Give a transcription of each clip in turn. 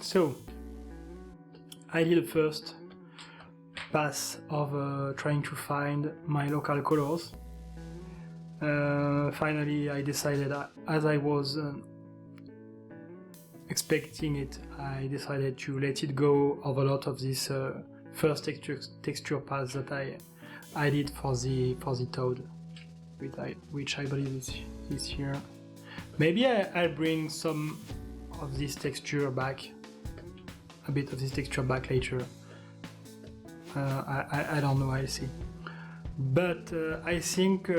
So I did a first pass of trying to find my local colors. Finally I decided, as I was expecting it, I decided to let it go of a lot of this first texture pass that I did for the toad, which I believe is here. Maybe I'll bring some of this texture back, a bit of this texture back later. I don't know, I'll see. But I think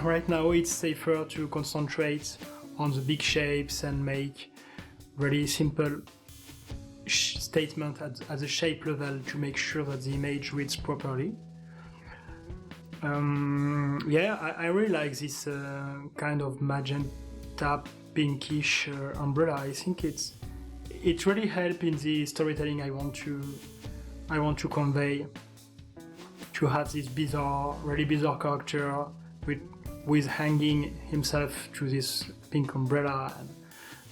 right now it's safer to concentrate on the big shapes and make really simple statement at the shape level to make sure that the image reads properly. I really like this kind of magenta pinkish umbrella. I think it really helps in the storytelling I want to convey, to have this really bizarre character with hanging himself to this pink umbrella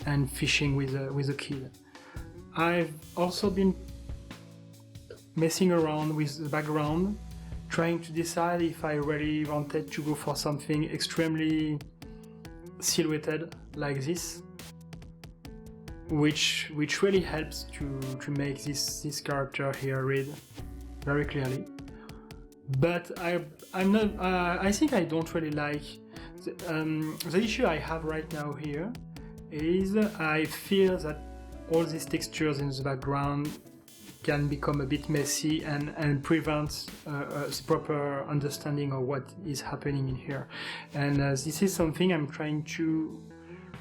and fishing with a kid. I've also been messing around with the background, trying to decide if I really wanted to go for something extremely silhouetted like this, which really helps to make this character here read very clearly. But I'm not. I think I don't really like the issue I have right now here is I feel that all these textures in the background can become a bit messy and prevent the proper understanding of what is happening in here. And this is something I'm trying to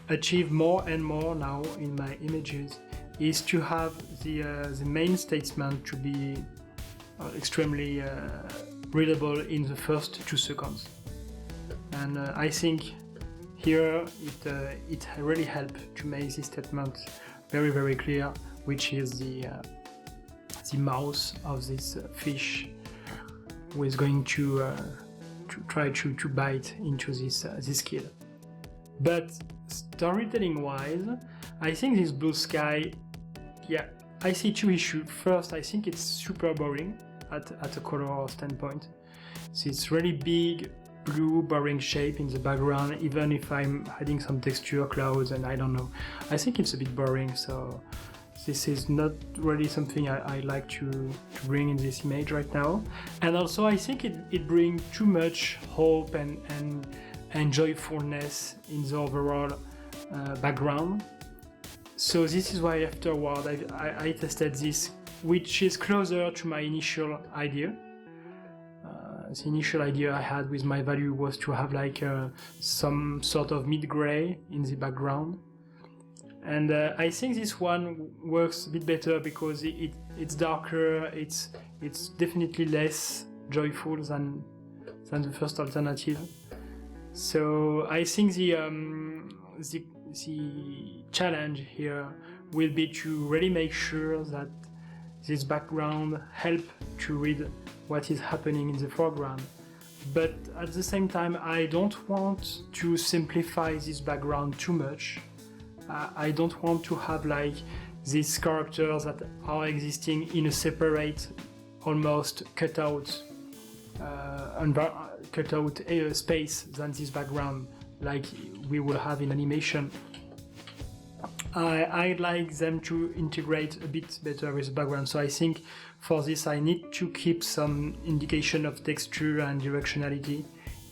achieve more and more now in my images, is to have the main statement to be extremely readable in the first 2 seconds. And I think here it really helps to make this statement very, very clear, which is the mouth of this fish who is going to try to bite into this kid. But storytelling wise, I think this blue sky, I see 2 issues. First, I think it's super boring at a color standpoint. So it's really big, blue, boring shape in the background, even if I'm adding some texture, clouds, and I don't know. I think it's a bit boring, so this is not really something I like to bring in this image right now. And also I think it brings too much hope and joyfulness in the overall background. So this is why afterward I tested this, which is closer to my initial idea. The initial idea I had with my value was to have like some sort of mid-gray in the background. And I think this one works a bit better because it's darker, it's definitely less joyful than the first alternative. So I think the challenge here will be to really make sure that this background help to read what is happening in the foreground. But at the same time, I don't want to simplify this background too much. I don't want to have like these characters that are existing in a separate, almost cutout space than this background, like we would have in animation. I'd like them to integrate a bit better with the background. So I think for this I need to keep some indication of texture and directionality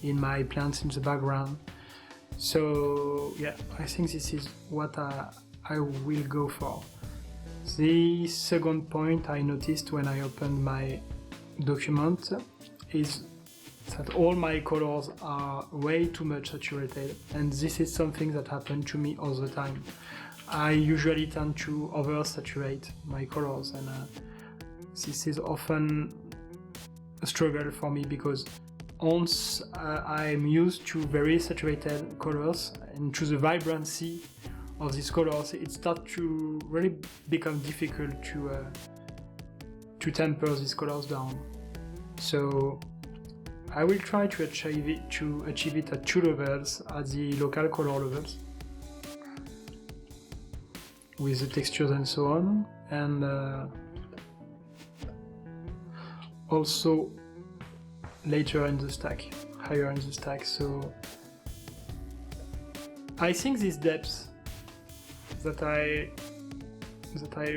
in my plants in the background. So yeah, I think this is what I will go for. The second point I noticed when I opened my document is that all my colors are way too much saturated, and this is something that happened to me all the time. I usually tend to oversaturate my colors, and this is often a struggle for me because once I'm used to very saturated colors and to the vibrancy of these colors, it starts to really become difficult to temper these colors down. So I will try to achieve it at 2 levels, at the local color levels. with the textures and so on, and also later in the stack, higher in the stack. So I think this depth that I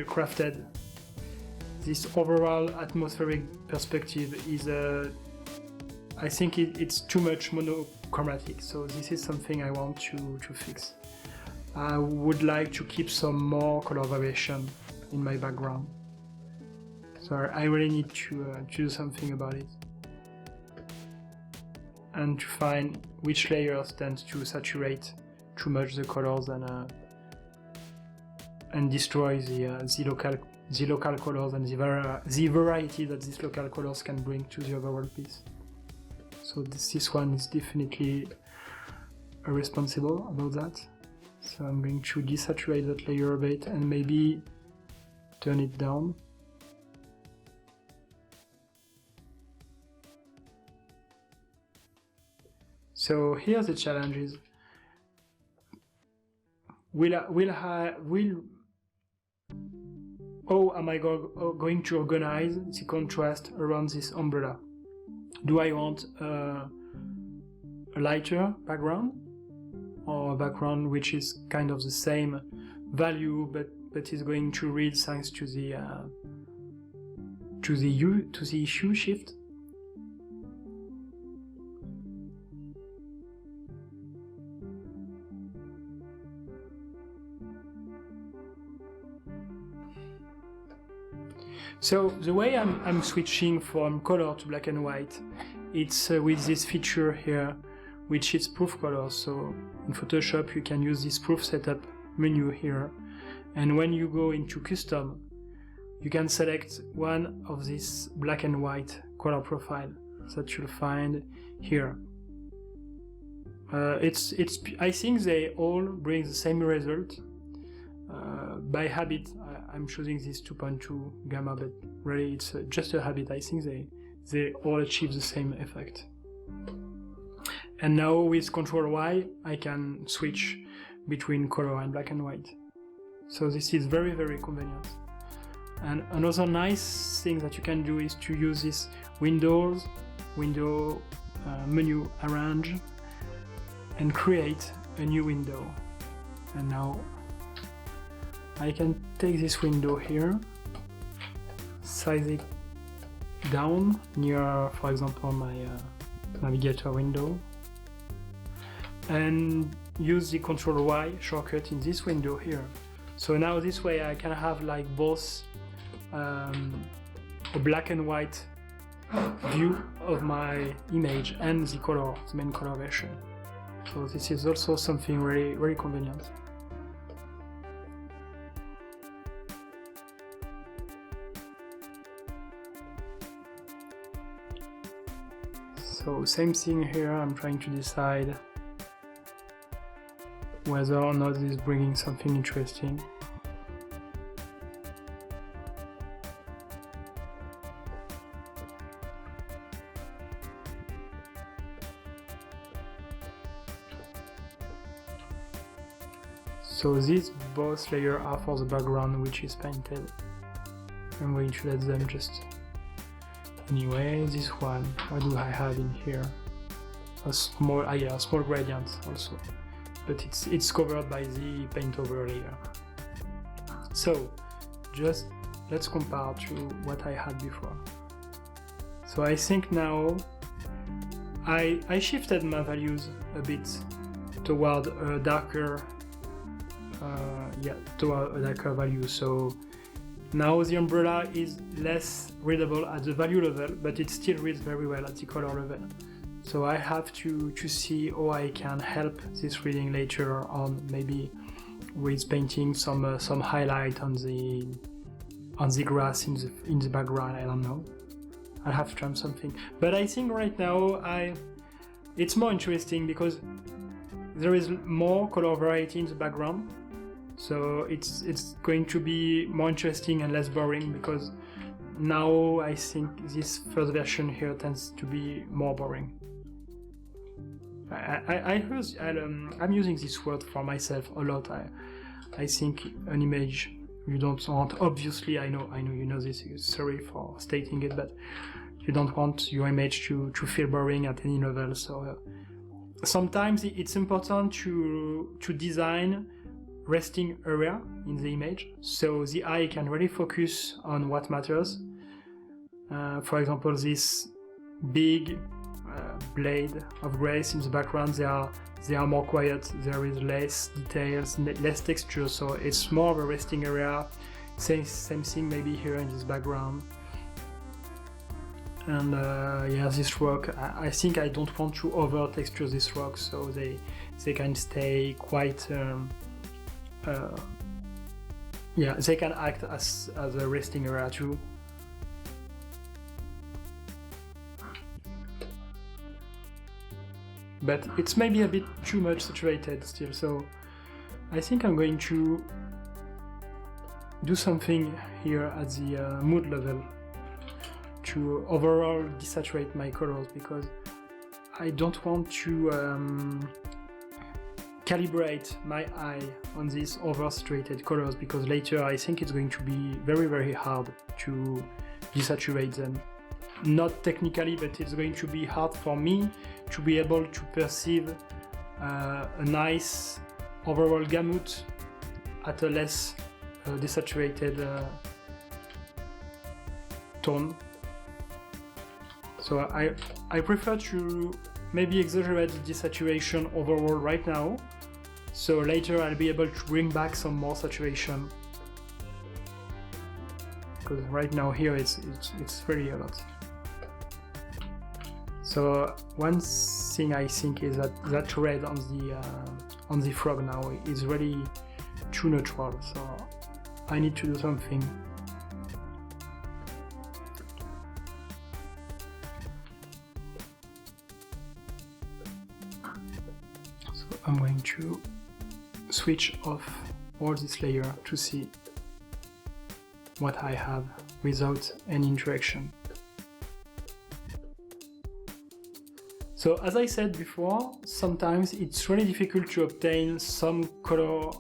crafted, this overall atmospheric perspective is I think it's too much monochromatic, so this is something I want to fix. I would like to keep some more color variation in my background, so I really need to do something about it, and to find which layers tend to saturate too much the colors and destroy the local colors and the variety that these local colors can bring to the overall piece. So this one is definitely responsible about that. So I'm going to desaturate that layer a bit and maybe turn it down. So here the challenge is, how am I going to organize the contrast around this umbrella? Do I want a lighter background, or a background which is kind of the same value but is going to read thanks to the hue shift? So the way I'm switching from color to black and white, it's with this feature here, which is proof color. So in Photoshop you can use this proof setup menu here, and when you go into custom, you can select one of these black and white color profile that you'll find here. I think they all bring the same result. By habit, I'm choosing this 2.2 gamma, but really it's just a habit. I think they all achieve the same effect. And now with Ctrl Y, I can switch between color and black and white. So this is very, very convenient. And another nice thing that you can do is to use this window menu arrange and create a new window. And now I can take this window here, size it down near, for example, my navigator window, and use the Ctrl Y shortcut in this window here. So now this way I can have like both a black and white view of my image and the main color version. So this is also something very, very convenient. So same thing here, I'm trying to decide whether or not this is bringing something interesting. So these both layers are for the background which is painted. I'm going to let them just... Anyway, this one, what do I have in here? A small gradient also, but it's covered by the paint over layer. So just let's compare to what I had before. So I think now I shifted my values a bit toward a darker value. So now the umbrella is less readable at the value level, but it still reads very well at the color level. So I have to see how I can help this reading later on, maybe with painting some highlight on the grass in the background. I don't know. I'll have to try something. But I think right now it's more interesting because there is more color variety in the background. So it's going to be more interesting and less boring, because now I think this first version here tends to be more boring. I'm using this word for myself a lot. I think an image you don't want, obviously, I know you know this, sorry for stating it, but you don't want your image to feel boring at any level. So sometimes it's important to design resting area in the image, so the eye can really focus on what matters. For example, this big blade of grace in the background, they are more quiet, there is less details, less texture, so it's more of a resting area. Same thing maybe here in this background. And yeah, this rock, I think I don't want to over texture this rock, so they can stay quite yeah, they can act as a resting area too. But it's maybe a bit too much saturated still, so I think I'm going to do something here at the mood level to overall desaturate my colors, because I don't want to calibrate my eye on these oversaturated colors, because later I think it's going to be very, very hard to desaturate them. Not technically, but it's going to be hard for me to be able to perceive a nice overall gamut at a less desaturated tone. So I prefer to maybe exaggerate the desaturation overall right now, so later I'll be able to bring back some more saturation, because right now here it's really a lot. So one thing I think is that red on the frog now is really too neutral, so I need to do something. So I'm going to switch off all this layer to see what I have without any interaction. So as I said before, sometimes it's really difficult to obtain some color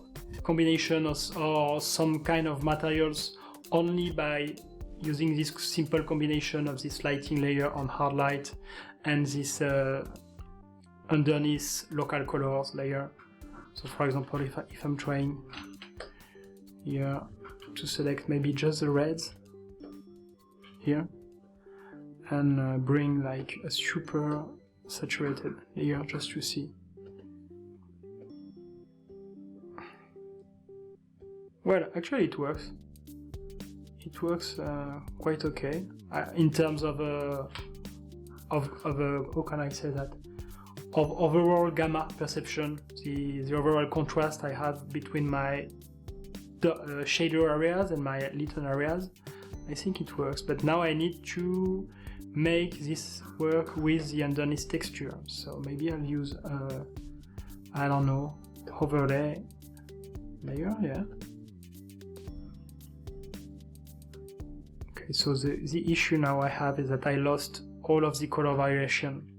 combinations or some kind of materials only by using this simple combination of this lighting layer on hard light and this underneath local colors layer. So for example, if I'm trying here to select maybe just the reds here and bring like a super saturated layer just to see. Well, actually it works. It works quite okay in terms of how can I say that? Of overall gamma perception, the overall contrast I have between my shader areas and my little areas. I think it works, but now I need to make this work with the underneath texture. So maybe I'll use I don't know, overlay layer, yeah. Okay, so the issue now I have is that I lost all of the color variation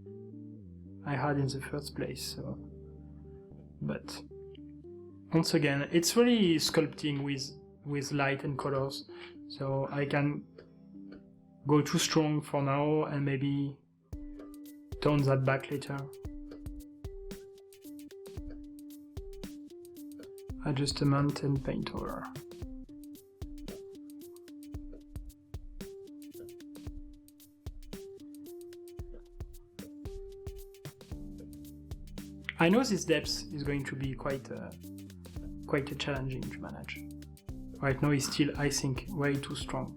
I had in the first place. So, but once again, it's really sculpting with light and colors, so I can go too strong for now and maybe tone that back later. Adjustment and paint over. I know this depth is going to be quite challenging to manage. Right now it's still, I think, way too strong.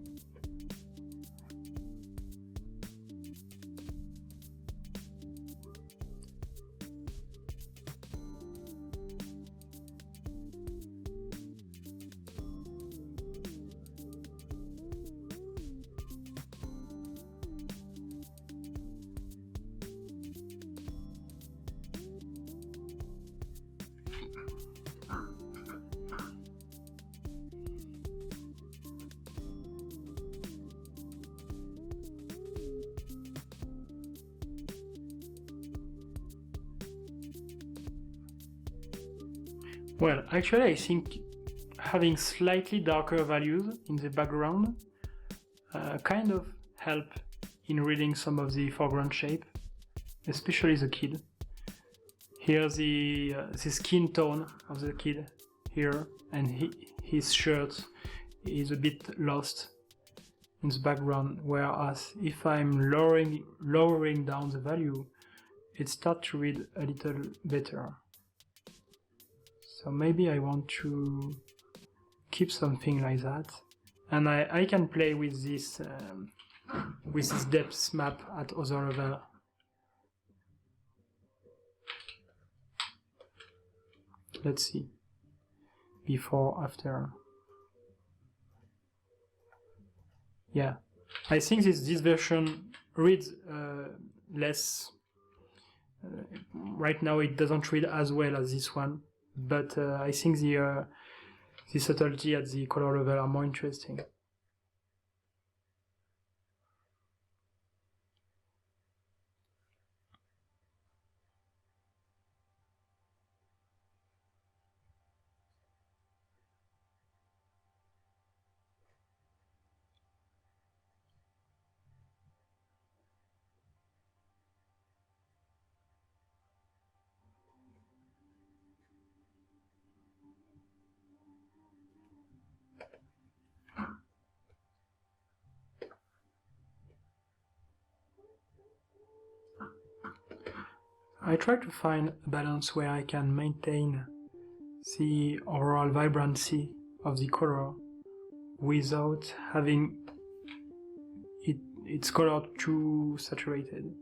Well, actually I think having slightly darker values in the background kind of help in reading some of the foreground shape, especially the kid. Here the skin tone of the kid here, and his shirt is a bit lost in the background, whereas if I'm lowering down the value, it starts to read a little better. So maybe I want to keep something like that, and I can play with this depth map at other level. Let's see, before, after. Yeah, I think this version reads less. Right now it doesn't read as well as this one, but I think the subtlety at the color level are more interesting. I try to find a balance where I can maintain the overall vibrancy of the color without having its color too saturated.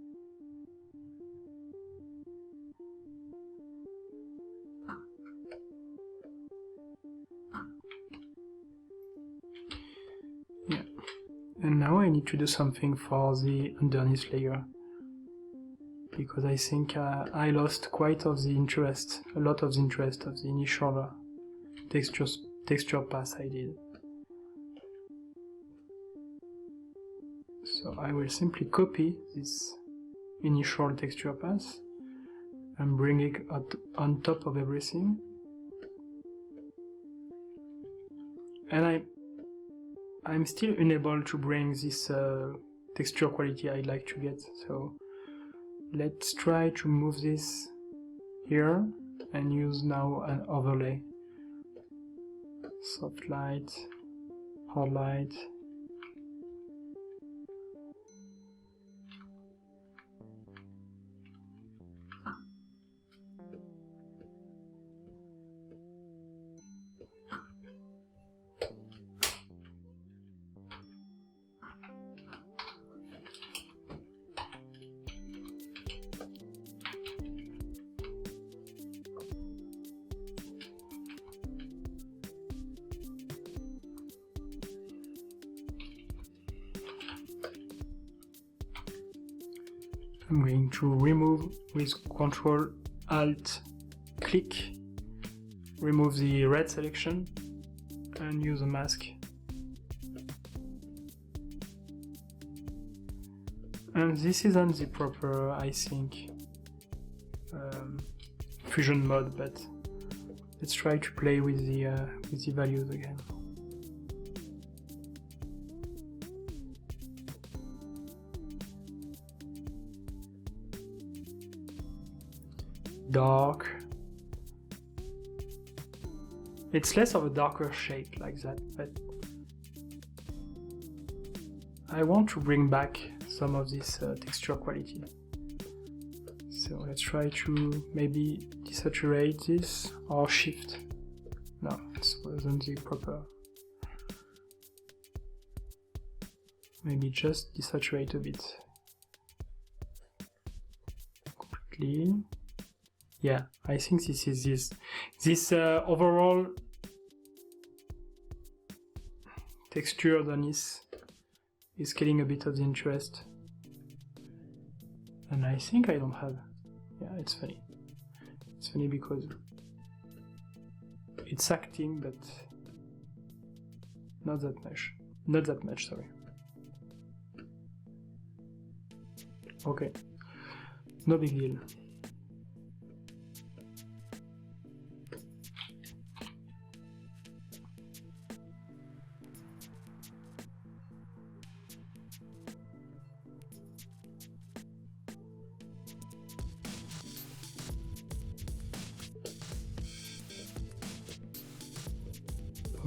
Yeah, and now I need to do something for the underneath layer, because I think I lost quite of the interest, a lot of the interest of the initial texture pass I did. So I will simply copy this initial texture pass and bring it on top of everything. And I'm still unable to bring this texture quality I'd like to get, so let's try to move this here and use now an overlay. Soft light, hard light. I'm going to remove with Ctrl Alt click, remove the red selection and use a mask. And this isn't the proper, I think, fusion mode, but let's try to play with the values again. Dark. It's less of a darker shade like that, but I want to bring back some of this texture quality. So let's try to maybe desaturate this or shift. No, it wasn't the proper. Maybe just desaturate a bit. Completely. Yeah, I think this is this overall texture underneath is killing a bit of the interest. And I think I don't have. Yeah, it's funny. It's funny because it's acting, but not that much. Not that much, sorry. Okay, no big deal.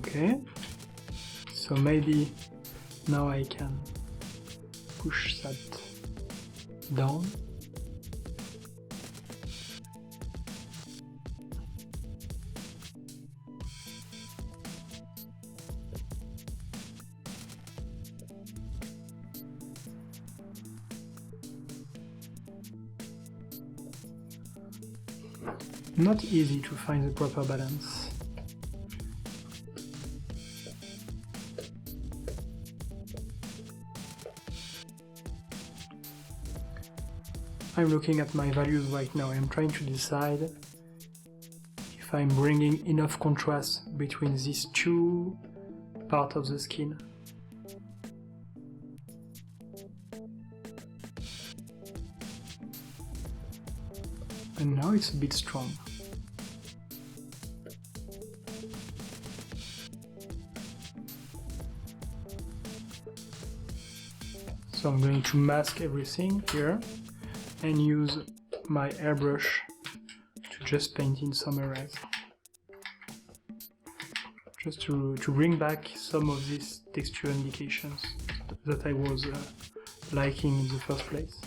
Okay, so maybe now I can push that down. Not easy to find the proper balance. I'm looking at my values right now. I'm trying to decide if I'm bringing enough contrast between these two parts of the skin. And now it's a bit strong. So I'm going to mask everything here and use my airbrush to just paint in some areas. Just to bring back some of these texture indications that I was liking in the first place.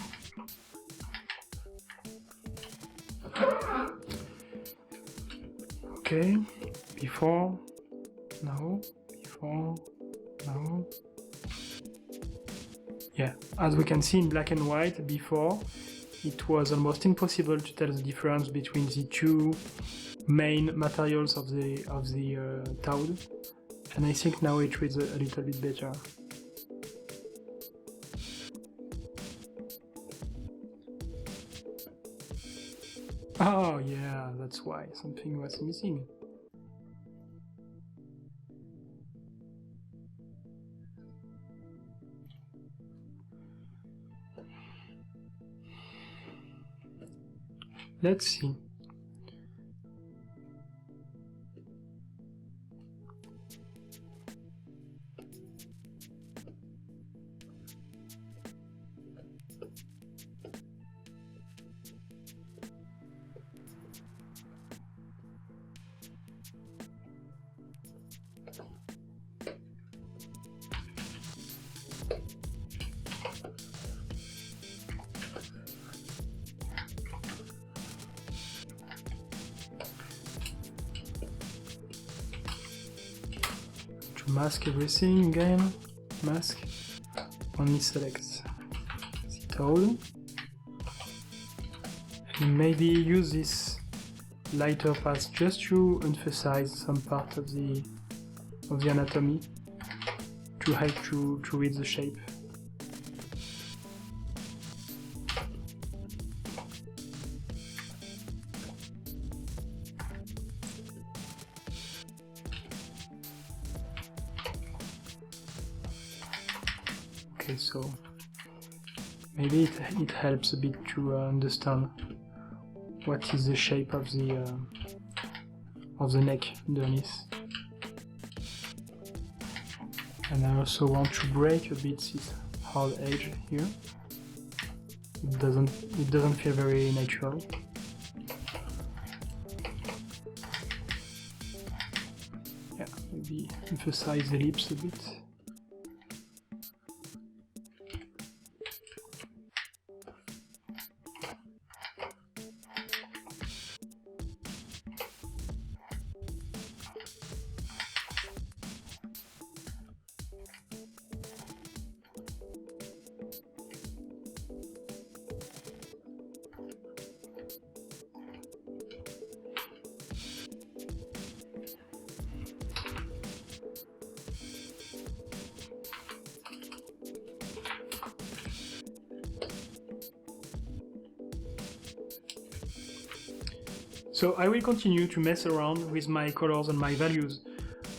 Okay, before, now, before, now. Yeah, as we can see in black and white, before it was almost impossible to tell the difference between the two main materials of the towel, and I think now it reads a little bit better. Oh yeah, that's why something was missing. Let's see. To mask everything again, mask, only select the towel, and maybe use this lighter path just to emphasize some part of the anatomy to help to read the shape. Okay, so maybe it helps a bit to understand what is the shape of the neck underneath. And I also want to break a bit this hard edge here. It doesn't feel very natural. Yeah, maybe emphasize the lips a bit. So I will continue to mess around with my colors and my values.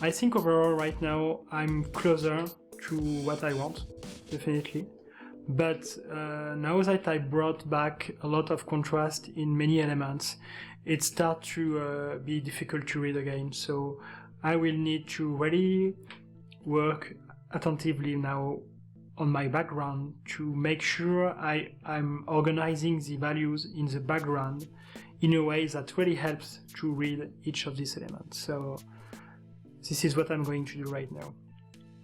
I think overall right now I'm closer to what I want, definitely. But now that I brought back a lot of contrast in many elements, it starts to be difficult to read again. So I will need to really work attentively now on my background to make sure I'm organizing the values in the background in a way that really helps to read each of these elements. So this is what I'm going to do right now.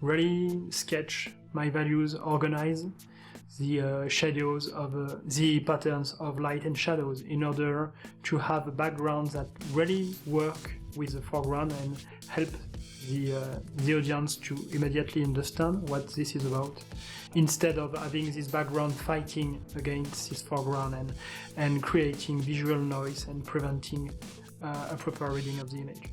Really sketch my values, organize the shadows of the patterns of light and shadows in order to have a background that really work with the foreground and help the audience to immediately understand what this is about, instead of having this background fighting against this foreground and creating visual noise and preventing a proper reading of the image.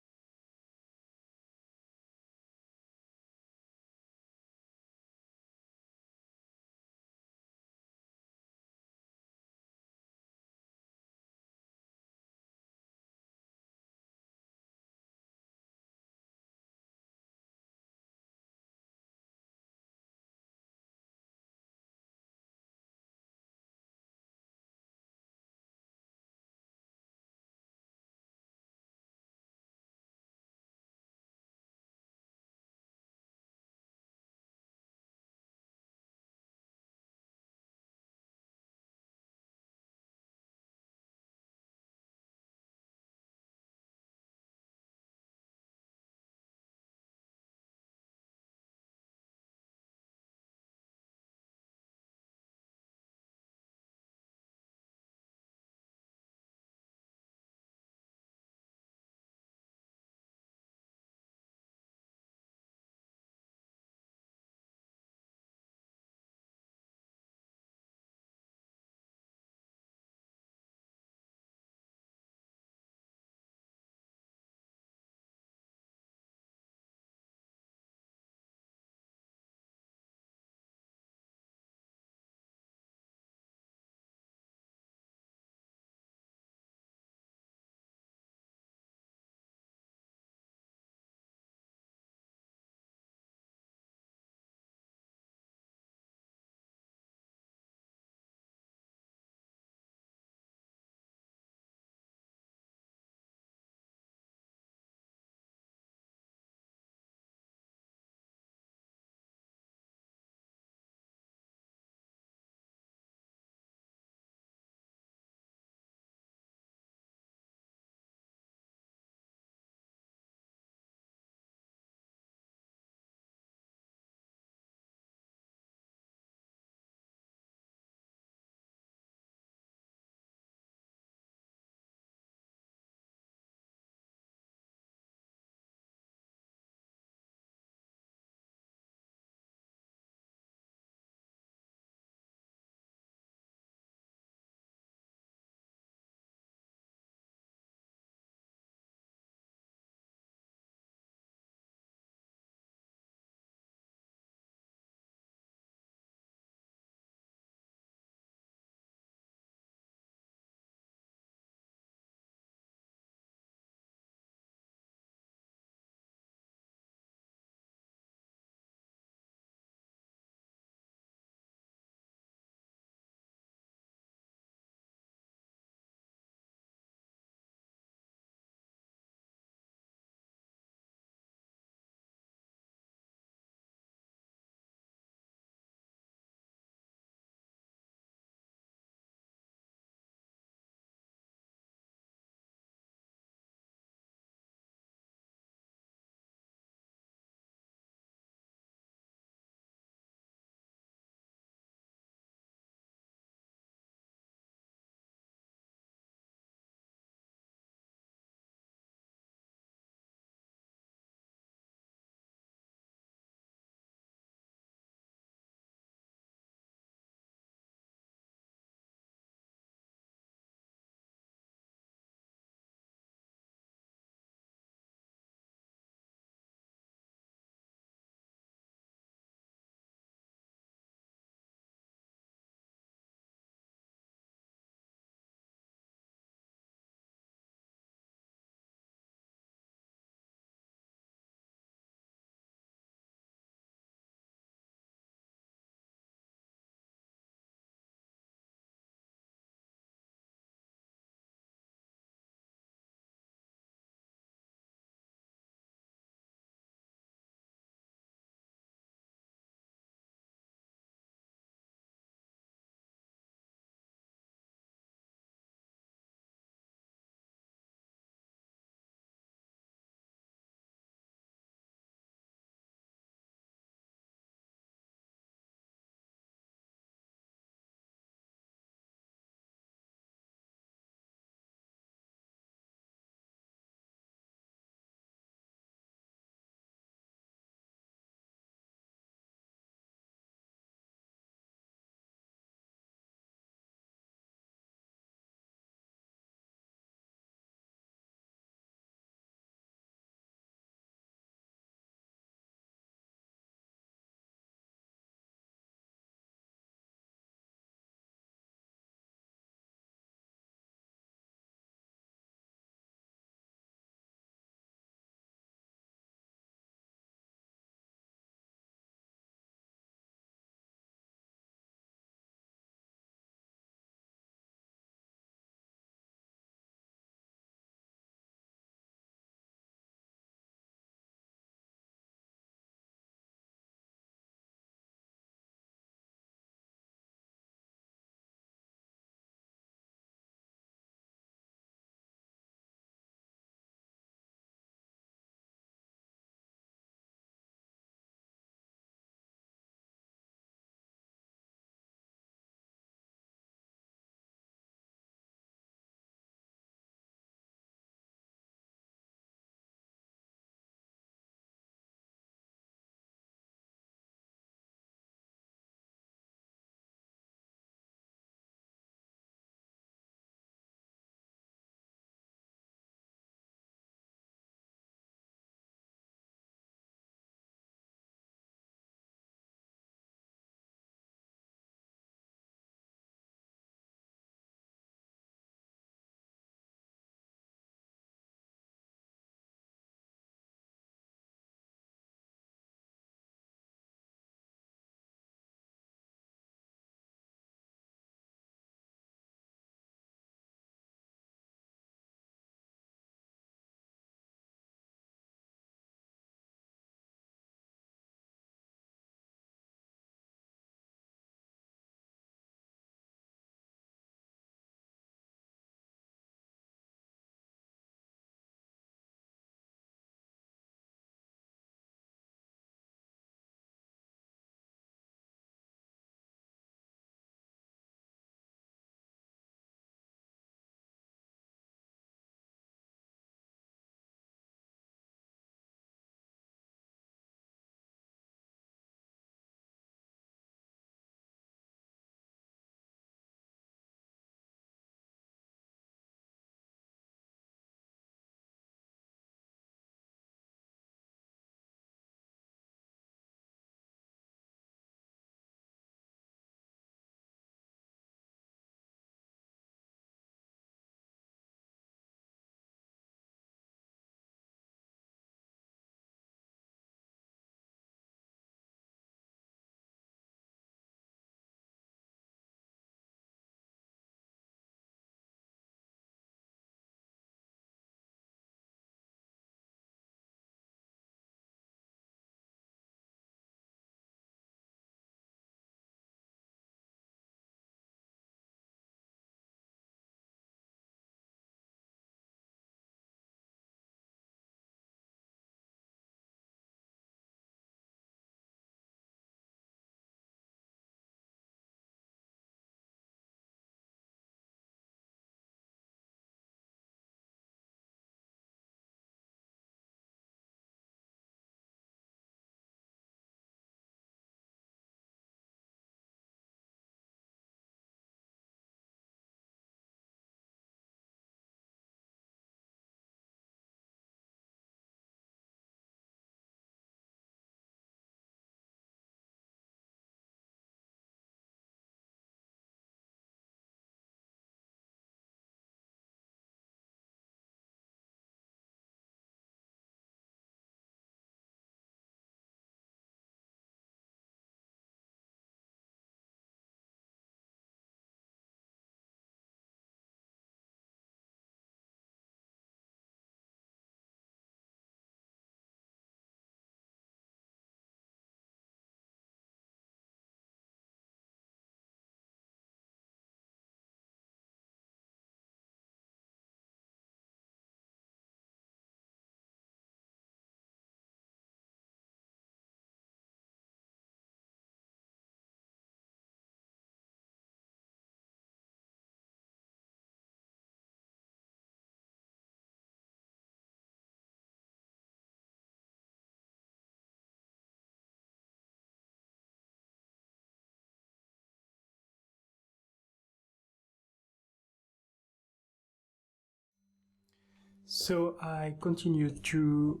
So I continue to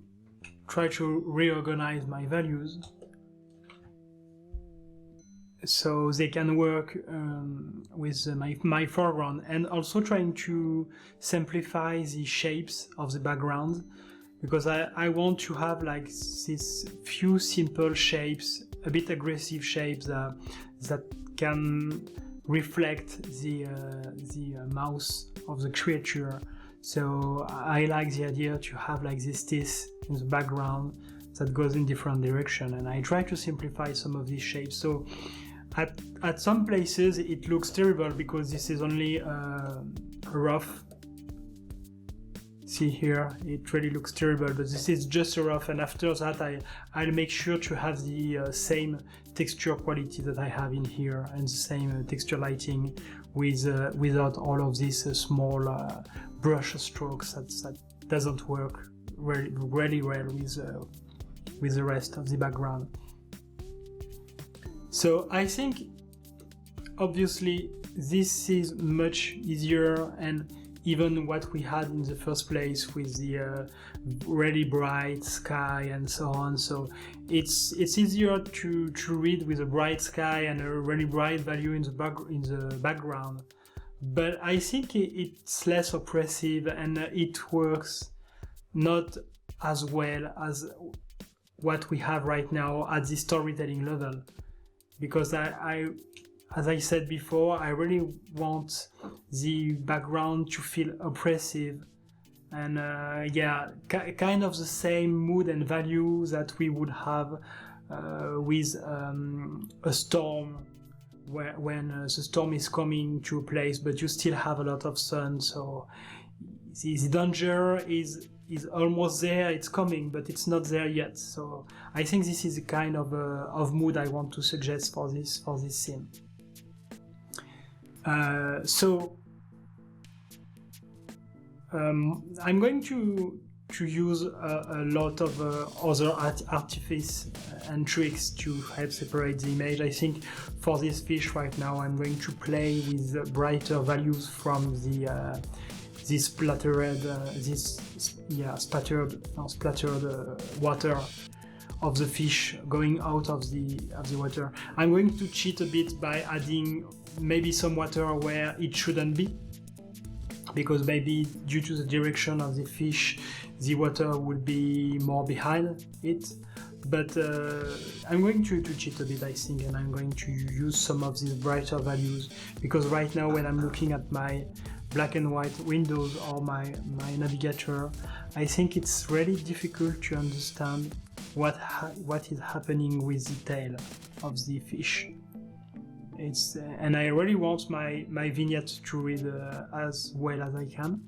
try to reorganize my values so they can work with my foreground, and also trying to simplify the shapes of the background, because I want to have like these few simple shapes, a bit aggressive shapes that can reflect the mouth of the creature. So I like the idea to have like this teeth in the background that goes in different direction, and I try to simplify some of these shapes. So at some places it looks terrible because this is only rough. See here, it really looks terrible, but this is just a rough, and after that I'll make sure to have the same texture quality that I have in here, and the same texture lighting without all of these small brush strokes that doesn't work really well with the rest of the background. So I think obviously this is much easier, and even what we had in the first place with the really bright sky and so on. So it's easier to read with a bright sky and a really bright value in the background. But I think it's less oppressive, and it works not as well as what we have right now at the storytelling level. Because as I said before, I really want the background to feel oppressive, and kind of the same mood and value that we would have with a storm, when the storm is coming to a place, but you still have a lot of sun. So the danger is almost there, it's coming, but it's not there yet. So I think this is the kind of mood I want to suggest for this scene. I'm going to use a lot of other artifice and tricks to help separate the image. I think for this fish right now I'm going to play with brighter values from the this splattered water of the fish going out of the water. I'm going to cheat a bit by adding maybe some water where it shouldn't be, because maybe due to the direction of the fish the water will be more behind it. But I'm going to cheat a bit, I think, and I'm going to use some of these brighter values, because right now when I'm looking at my black and white windows or my navigator, I think it's really difficult to understand what is happening with the tail of the fish. And I really want my vignette to read as well as I can.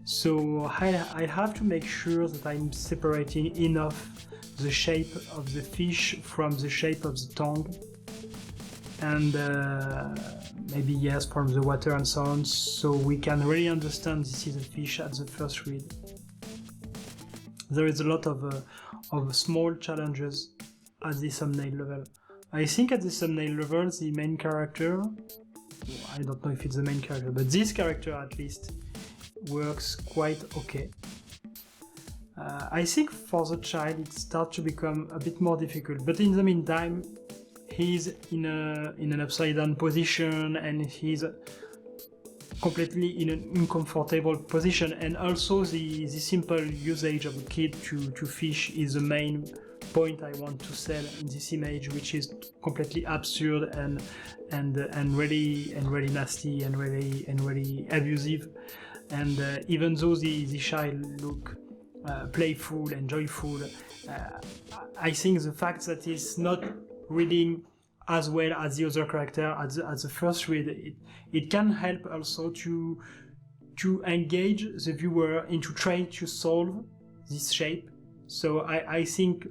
So I have to make sure that I'm separating enough the shape of the fish from the shape of the tongue, and maybe yes, from the water and so on, so we can really understand this is a fish at the first read. There is a lot of small challenges at the thumbnail level. I think at the thumbnail level the main character, I don't know if it's the main character, but this character at least works quite okay. I think for the child it starts to become a bit more difficult, but in the meantime he's in an upside down position, and he's completely in an uncomfortable position, and also the simple usage of a kid to fish is the main point I want to sell in this image, which is completely absurd and really nasty and really abusive. And even though the child look playful and joyful, I think the fact that he's not reading as well as the other character at the first read, it can help also to engage the viewer into trying to solve this shape. So I think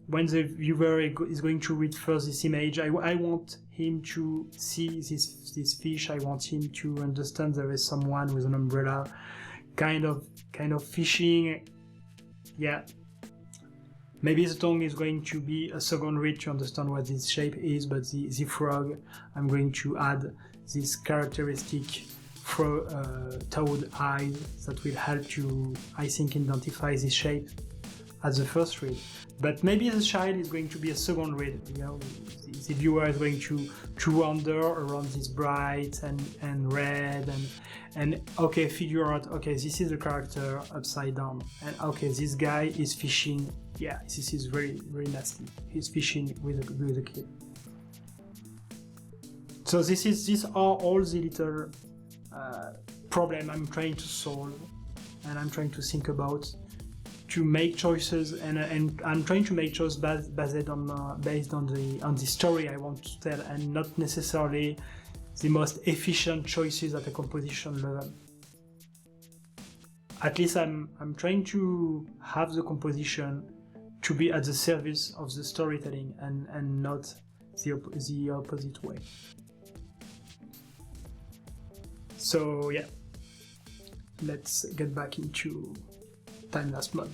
when the viewer is going to read first this image, I want him to see this fish. I want him to understand there is someone with an umbrella kind of fishing. Yeah, maybe the tongue is going to be a second read to understand what this shape is, but the frog, I'm going to add this characteristic toad eyes that will help you, I think, identify the shape as the first read. But maybe the child is going to be a second read. You know, the viewer is going to wander around this bright and red and okay, figure out, okay, this is the character upside down, and okay, this guy is fishing. Yeah, this is very, very nasty. He's fishing with a kid. So these are all the little problem I'm trying to solve, and I'm trying to think about to make choices, and I'm trying to make choices based on the story I want to tell, and not necessarily the most efficient choices at a composition level. At least I'm trying to have the composition to be at the service of the storytelling and not the opposite way. So yeah, let's get back into time-lapse mode.